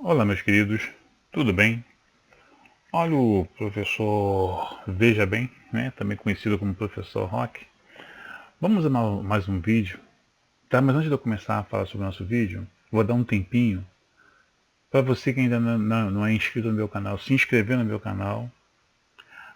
Olá, meus queridos, tudo bem? Olha o professor Veja Bem, né? Também conhecido como professor Rock. Vamos a mais um vídeo, tá? Mas antes de eu começar a falar sobre o nosso vídeo, vou dar um tempinho para você que ainda não é inscrito no meu canal, se inscrever no meu canal,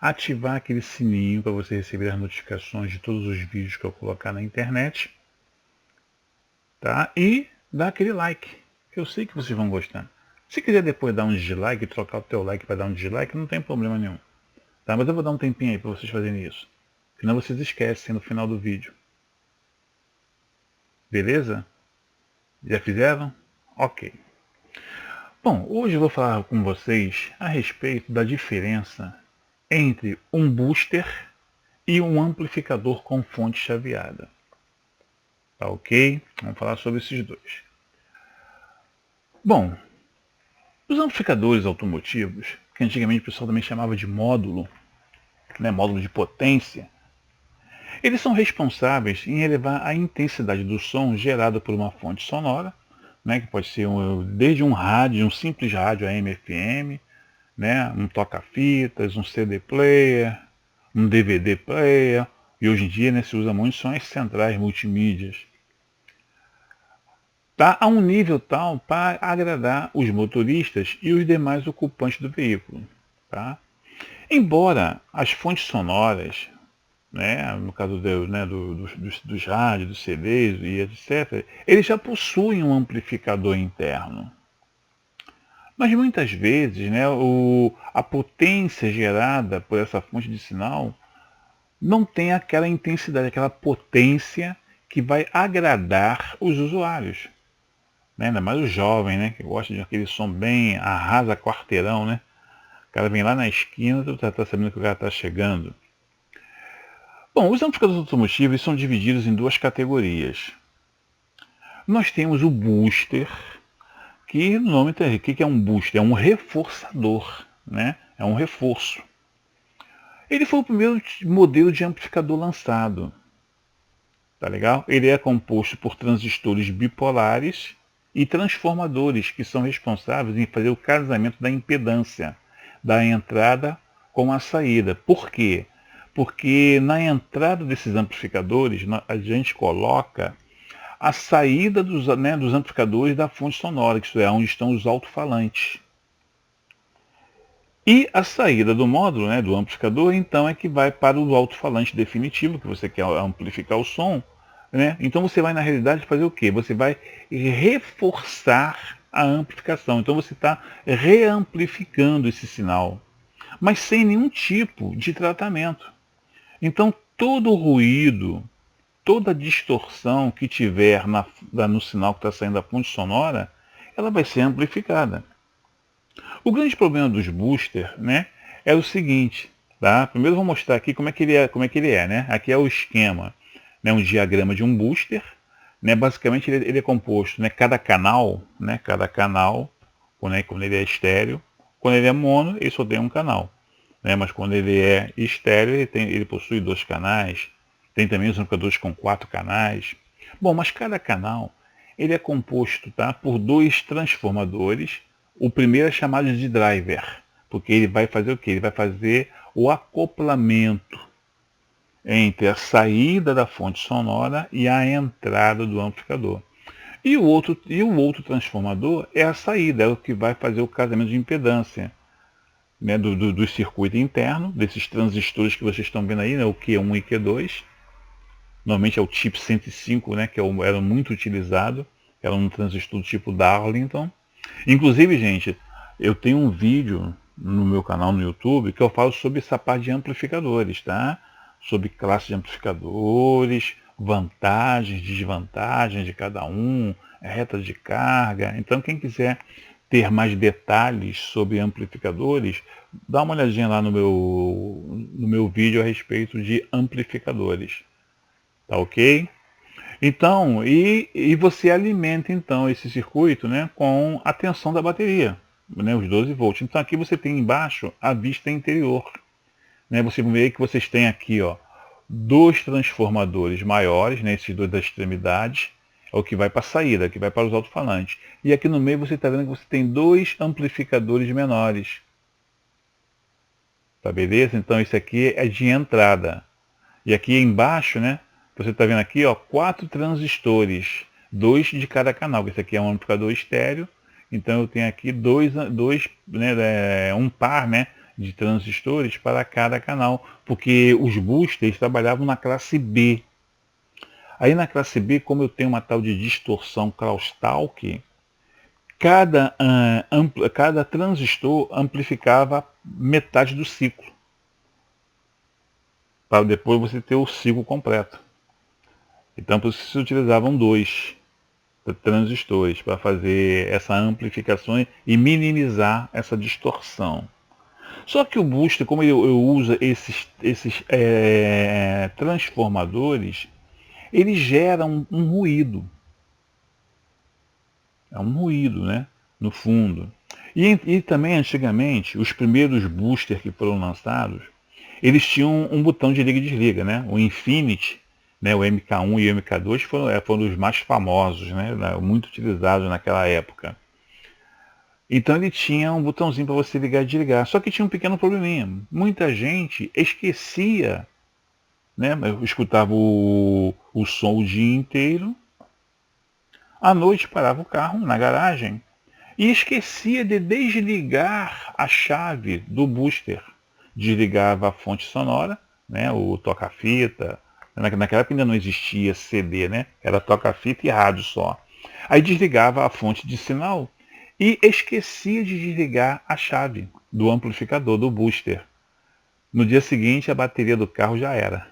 ativar aquele sininho para você receber as notificações de todos os vídeos que eu colocar na internet, tá? E dar aquele like, que eu sei que vocês vão gostar. Se quiser depois dar um dislike, trocar o teu like para dar um dislike, não tem problema nenhum. Tá? Mas eu vou dar um tempinho aí para vocês fazerem isso. Senão vocês esquecem no final do vídeo. Beleza? Já fizeram? Ok. Bom, hoje eu vou falar com vocês a respeito da diferença entre um booster e um amplificador com fonte chaveada. Tá ok? Vamos falar sobre esses dois. Bom, os amplificadores automotivos, que antigamente o pessoal também chamava de módulo, né, módulo de potência, eles são responsáveis em elevar a intensidade do som gerado por uma fonte sonora, né, que pode ser desde um rádio, um simples rádio AM/FM, né, um toca-fitas, um CD player, um DVD player, e hoje em dia, né, se usa muito são as centrais multimídias. Tá a um nível tal para agradar os motoristas e os demais ocupantes do veículo. Tá? Embora as fontes sonoras, né, no caso dos rádios, dos CDs e etc., eles já possuem um amplificador interno. Mas muitas vezes, né, a potência gerada por essa fonte de sinal não tem aquela intensidade, aquela potência que vai agradar os usuários. Né? Ainda mais o jovem, né, que gosta de aquele som bem arrasa quarteirão, né? O cara vem lá na esquina, tu tá sabendo que o cara está chegando. Bom, os amplificadores automotivos são divididos em duas categorias. Nós temos o booster, que no nome tem, o que é um booster? É um reforçador, né? É um reforço. Ele foi o primeiro modelo de amplificador lançado, tá legal? Ele é composto por transistores bipolares e transformadores que são responsáveis em fazer o casamento da impedância da entrada com a saída. Por quê? Porque na entrada desses amplificadores a gente coloca a saída dos amplificadores da fonte sonora, que é onde estão os alto-falantes. E a saída do módulo, né, do amplificador, então é que vai para o alto-falante definitivo, que você quer amplificar o som. Né? Então você vai, na realidade, fazer o quê? Você vai reforçar a amplificação. Então você está reamplificando esse sinal, mas sem nenhum tipo de tratamento. Então todo o ruído, toda a distorção que tiver no sinal que está saindo da fonte sonora, ela vai ser amplificada. O grande problema dos boosters, né, é o seguinte, tá? Primeiro eu vou mostrar aqui como é que ele é, né? Aqui é o esquema, né, um diagrama de um booster, né? Basicamente ele é composto, né, cada canal, quando ele é estéreo, quando ele é mono, ele só tem um canal, né? Mas quando ele é estéreo, ele possui dois canais. Tem também os amplificadores com 4 canais. Bom, mas cada canal ele é composto, tá, por dois transformadores. O primeiro é chamado de driver, porque ele vai fazer o quê? Ele vai fazer o acoplamento entre a saída da fonte sonora e a entrada do amplificador. E o outro transformador é a saída, é o que vai fazer o casamento de impedância, né, do circuito interno, desses transistores que vocês estão vendo aí, né, o Q1 e Q2. Normalmente é o tipo 105, né, que era muito utilizado, era um transistor do tipo Darlington. Inclusive, gente, eu tenho um vídeo no meu canal no YouTube que eu falo sobre essa parte de amplificadores, tá? Sobre classe de amplificadores, vantagens, desvantagens de cada um, reta de carga. Então, quem quiser ter mais detalhes sobre amplificadores, dá uma olhadinha lá no meu vídeo a respeito de amplificadores. Tá ok? Então, e você alimenta então esse circuito, né, com a tensão da bateria, né, os 12 volts. Então aqui você tem embaixo a vista interior. Né, você vê que vocês têm aqui, ó, dois transformadores maiores, né, esses dois das extremidades, é o que vai para a saída, que vai para os alto-falantes. E aqui no meio você está vendo que você tem dois amplificadores menores. Tá beleza? Então esse aqui é de entrada. E aqui embaixo, né? Você está vendo aqui, ó, 4 transistores, 2 de cada canal. Esse aqui é um amplificador estéreo. Então eu tenho aqui né, um par, né, de transistores para cada canal, porque os boosters trabalhavam na classe B. Aí na classe B, como eu tenho uma tal de distorção crosstalk, cada transistor amplificava metade do ciclo, para depois você ter o ciclo completo. Então por isso se utilizavam 2 transistores para fazer essa amplificação e minimizar essa distorção. Só que o booster, como eu uso esses transformadores, ele gera um ruído. É um ruído, né? No fundo. E também, antigamente, os primeiros boosters que foram lançados, eles tinham um botão de liga e desliga, né? O Infinity, né? O MK1 e o MK2 foram os mais famosos, né? Muito utilizados naquela época. Então ele tinha um botãozinho para você ligar e desligar. Só que tinha um pequeno probleminha. Muita gente esquecia, né? Eu escutava o som o dia inteiro. À noite parava o carro na garagem e esquecia de desligar a chave do booster. Desligava a fonte sonora, né? O toca-fita. Naquela época ainda não existia CD, né? Era toca-fita e rádio só. Aí desligava a fonte de sinal e esquecia de desligar a chave do amplificador, do booster. No dia seguinte a bateria do carro já era.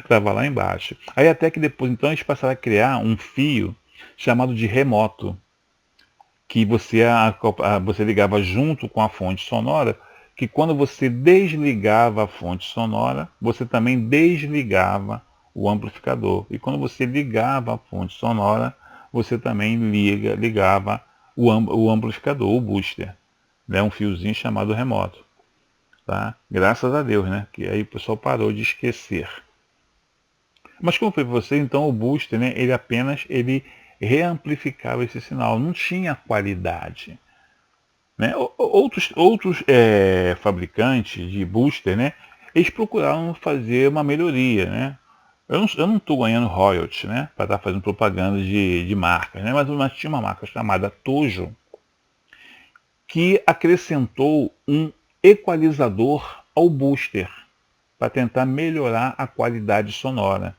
Estava lá embaixo. Aí até que depois então eles passaram a criar um fio chamado de remoto, que você ligava junto com a fonte sonora, que quando você desligava a fonte sonora, você também desligava o amplificador. E quando você ligava a fonte sonora, você também ligava o amplificador, o booster. Né? Um fiozinho chamado remoto. Tá? Graças a Deus, né? Que aí o pessoal parou de esquecer. Mas como foi para você, então o booster, né, ele reamplificava esse sinal, não tinha qualidade. Né? Outros fabricantes de booster, né, eles procuraram fazer uma melhoria. Né? Eu não estou ganhando royalties, né, para estar fazendo propaganda de marcas, né, mas tinha uma marca chamada Tojo que acrescentou um equalizador ao booster para tentar melhorar a qualidade sonora.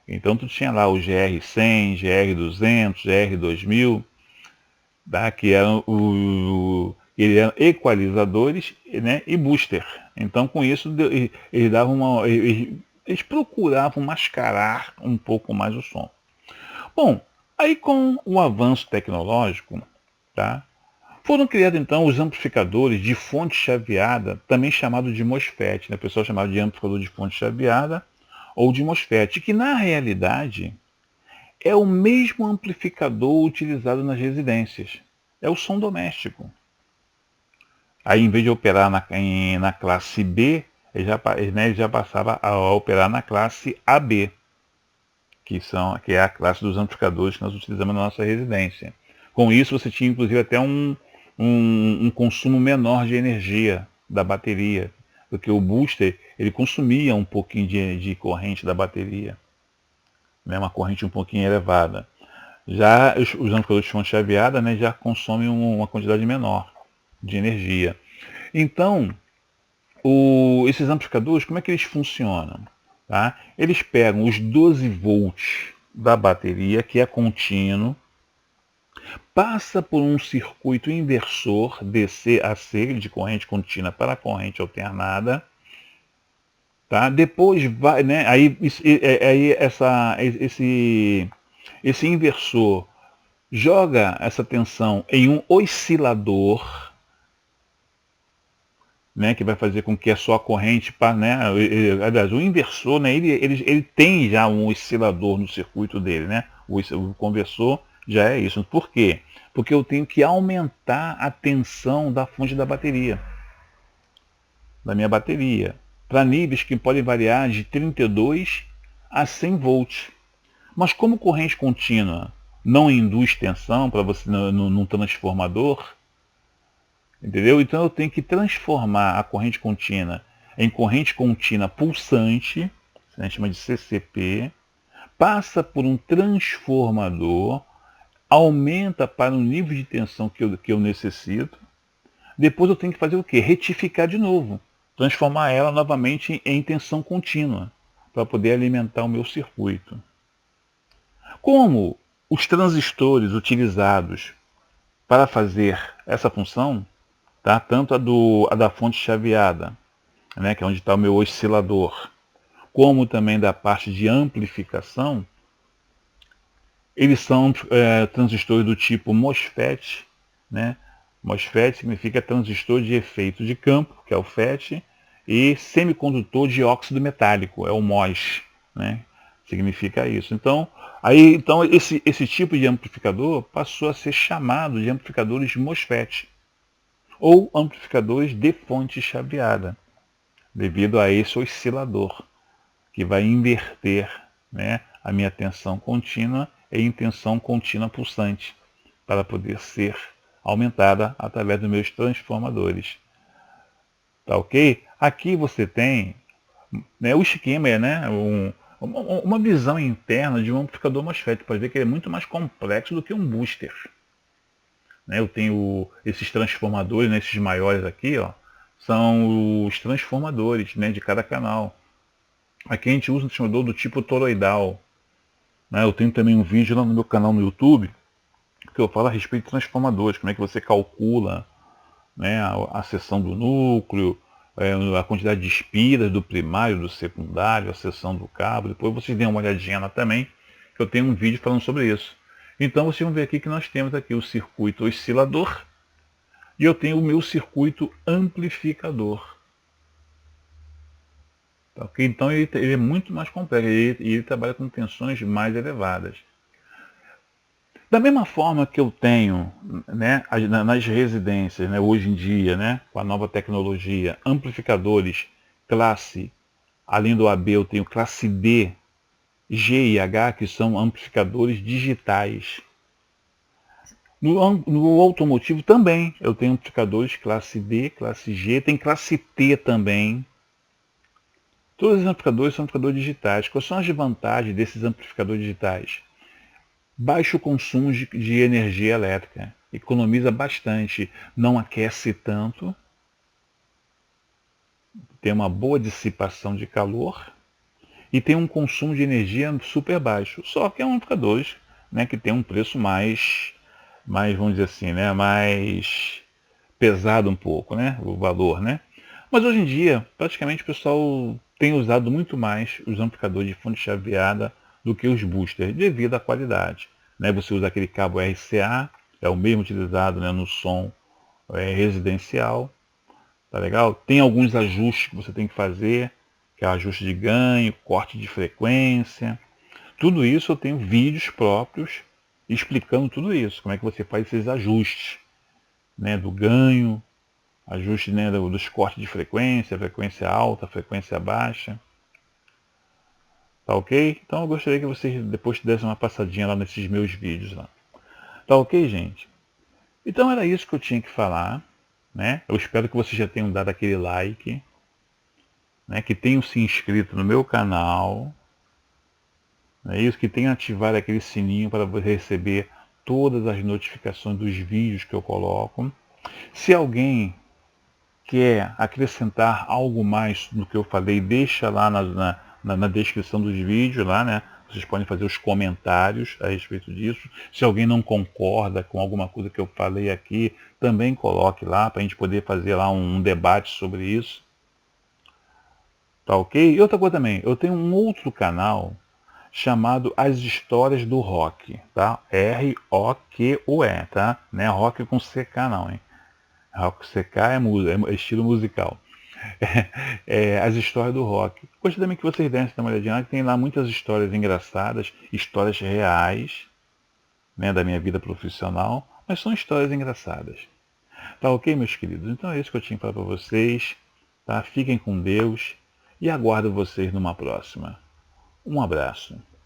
Então tu tinha lá o GR100, GR200, GR2000, tá? Que eles eram equalizadores, né? E booster. Então com isso eles procuravam mascarar um pouco mais o som. Bom, aí com o avanço tecnológico, tá? Foram criados então os amplificadores de fonte chaveada, também chamado de MOSFET, né? O pessoal chamava de amplificador de fonte chaveada ou de MOSFET, que na realidade é o mesmo amplificador utilizado nas residências. É o som doméstico. Aí, em vez de operar na classe B, ele já passava a operar na classe AB, que é a classe dos amplificadores que nós utilizamos na nossa residência. Com isso, você tinha inclusive até um consumo menor de energia da bateria, porque o booster ele consumia um pouquinho de corrente da bateria, né, uma corrente um pouquinho elevada. Já os amplificadores de fonte chaveada, né, já consomem uma quantidade menor de energia. Então, esses amplificadores, como é que eles funcionam? Tá? Eles pegam os 12 volts da bateria, que é contínuo, passa por um circuito inversor DC-AC, de corrente contínua para corrente alternada. Tá? Depois vai, né, esse inversor joga essa tensão em um oscilador, né, que vai fazer com que a sua corrente, né, aliás, o inversor, né, ele tem já um oscilador no circuito dele, né, o conversor já é isso. Por quê? Porque eu tenho que aumentar a tensão da fonte da minha bateria, para níveis que podem variar de 32 a 100 volts. Mas como corrente contínua não induz tensão para você num transformador, entendeu? Então eu tenho que transformar a corrente contínua em corrente contínua pulsante, a gente chama de CCP, passa por um transformador, aumenta para o nível de tensão que eu necessito. Depois eu tenho que fazer o quê? Retificar de novo, transformar ela novamente em tensão contínua, para poder alimentar o meu circuito. Como os transistores utilizados para fazer essa função, tá? Tanto a da fonte chaveada, né, que é onde está o meu oscilador, como também da parte de amplificação, eles são transistores do tipo MOSFET, né? MOSFET significa transistor de efeito de campo, que é o FET, e semicondutor de óxido metálico, é o MOS, né? Significa isso. Então, esse tipo de amplificador passou a ser chamado de amplificadores MOSFET, ou amplificadores de fonte chaveada, devido a esse oscilador, que vai inverter, né, a minha tensão contínua em tensão contínua pulsante, para poder ser aumentada através dos meus transformadores. Tá ok? Aqui você tem, né, o esquema é, né, uma visão interna de um amplificador MOSFET. Pode ver que ele é muito mais complexo do que um booster. Né, eu tenho esses transformadores, né, esses maiores aqui, ó, são os transformadores, né, de cada canal. Aqui a gente usa um transformador do tipo toroidal. Né, eu tenho também um vídeo lá no meu canal no YouTube que eu falo a respeito de transformadores, como é que você calcula, né, a seção do núcleo, a quantidade de espiras do primário, do secundário, a seção do cabo. Depois vocês dêem uma olhadinha lá também, que eu tenho um vídeo falando sobre isso. Então vocês vão ver aqui que nós temos aqui o circuito oscilador e eu tenho o meu circuito amplificador. Tá, okay? Então ele é muito mais complexo e ele trabalha com tensões mais elevadas. Da mesma forma que eu tenho, né, nas residências, né, hoje em dia, né, com a nova tecnologia, amplificadores classe, além do AB eu tenho classe D, G e H, que são amplificadores digitais. No automotivo também eu tenho amplificadores classe D, classe G, tem classe T também. Todos os amplificadores são amplificadores digitais. Quais são as vantagens desses amplificadores digitais? Baixo consumo de energia elétrica, economiza bastante, não aquece tanto, tem uma boa dissipação de calor e tem um consumo de energia super baixo. Só que é um amplificador, né, que tem um preço mais, vamos dizer assim, né, mais pesado um pouco, né, o valor, né. Mas hoje em dia, praticamente o pessoal tem usado muito mais os amplificadores de fonte chaveada do que os boosters, devido à qualidade. Né? Você usa aquele cabo RCA, é o mesmo utilizado, né, no som residencial. Tá legal? Tem alguns ajustes que você tem que fazer, que é o ajuste de ganho, corte de frequência. Tudo isso eu tenho vídeos próprios explicando tudo isso, como é que você faz esses ajustes, né, do ganho, ajuste, né, dos cortes de frequência alta, frequência baixa. Tá ok? Então eu gostaria que vocês depois dessem uma passadinha lá nesses meus vídeos lá. Tá ok, gente? Então era isso que eu tinha que falar, né? Eu espero que vocês já tenham dado aquele like, né? Que tenham se inscrito no meu canal, é isso, que tenham ativado aquele sininho para você receber todas as notificações dos vídeos que eu coloco. Se alguém quer acrescentar algo mais do que eu falei, deixa lá na descrição dos vídeos, lá, né? Vocês podem fazer os comentários a respeito disso. Se alguém não concorda com alguma coisa que eu falei aqui, também coloque lá, para a gente poder fazer lá um debate sobre isso. Tá ok? E outra coisa também, eu tenho um outro canal chamado As Histórias do Rock, tá? R-O-Q-U-E, tá? Não é rock com CK não, hein? Rock CK é estilo musical. As histórias do rock. Gostaria também que vocês dessem uma olhadinha, tem lá muitas histórias engraçadas, histórias reais, né, da minha vida profissional, mas são histórias engraçadas. Tá ok, meus queridos? Então é isso que eu tinha para vocês. Tá? Fiquem com Deus e aguardo vocês numa próxima. Um abraço.